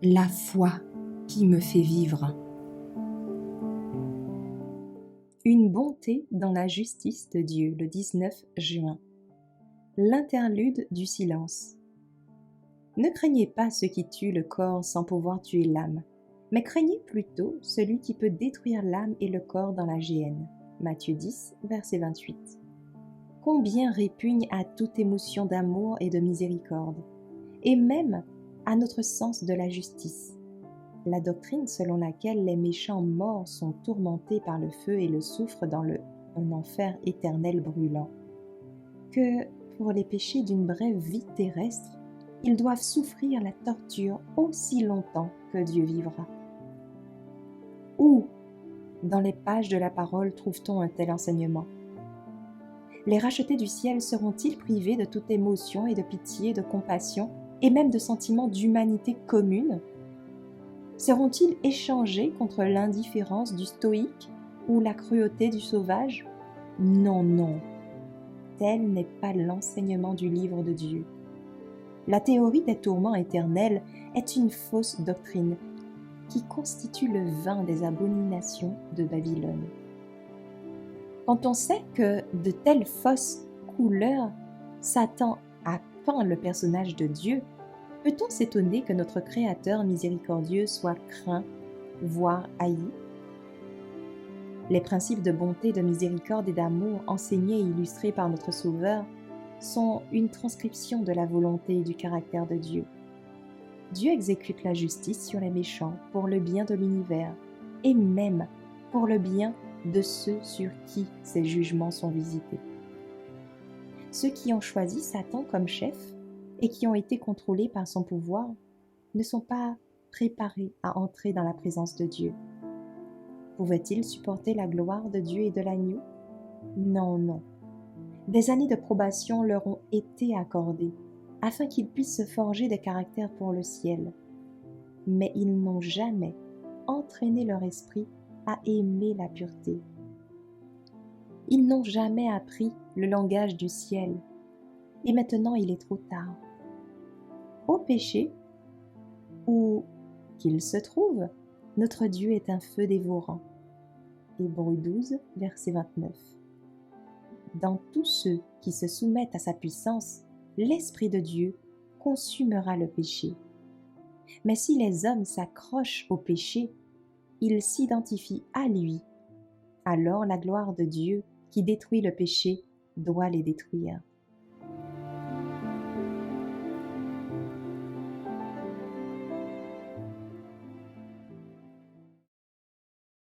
La foi qui me fait vivre. Une bonté dans la justice de Dieu, le 19 juin. L'interlude du silence. Ne craignez pas ceux qui tuent le corps sans pouvoir tuer l'âme, mais craignez plutôt celui qui peut détruire l'âme et le corps dans la géhenne. Matthieu 10, verset 28. Combien répugne à toute émotion d'amour et de miséricorde, et même à notre sens de la justice. La doctrine selon laquelle les méchants morts sont tourmentés par le feu et le soufre dans un enfer éternel brûlant. Que pour les péchés d'une brève vie terrestre, ils doivent souffrir la torture aussi longtemps que Dieu vivra. Où, dans les pages de la parole, trouve-t-on un tel enseignement? Les rachetés du ciel seront-ils privés de toute émotion et de pitié, de compassion, et même de sentiments d'humanité commune? Seront-ils échangés contre l'indifférence du stoïque ou la cruauté du sauvage? Non, non. Tel n'est pas l'enseignement du livre de Dieu. La théorie des tourments éternels est une fausse doctrine qui constitue le vin des abominations de Babylone. Quand on sait que de telles fausses couleurs, Satan a peint le personnage de Dieu, peut-on s'étonner que notre Créateur miséricordieux soit craint, voire haï? Les principes de bonté, de miséricorde et d'amour enseignés et illustrés par notre Sauveur sont une transcription de la volonté et du caractère de Dieu. Dieu exécute la justice sur les méchants pour le bien de l'univers et même pour le bien de ceux sur qui ces jugements sont visités. Ceux qui ont choisi Satan comme chef et qui ont été contrôlés par son pouvoir ne sont pas préparés à entrer dans la présence de Dieu. Pouvaient-ils supporter la gloire de Dieu et de l'agneau? Non, non. Des années de probation leur ont été accordées afin qu'ils puissent se forger des caractères pour le ciel. Mais ils n'ont jamais entraîné leur esprit à aimer la pureté. Ils n'ont jamais appris le langage du ciel. Et maintenant il est trop tard. Au péché, où qu'il se trouve, notre Dieu est un feu dévorant. Hébreux 12, verset 29. Dans tous ceux qui se soumettent à sa puissance, l'Esprit de Dieu consumera le péché. Mais si les hommes s'accrochent au péché, ils s'identifient à lui. Alors la gloire de Dieu qui détruit le péché doit les détruire.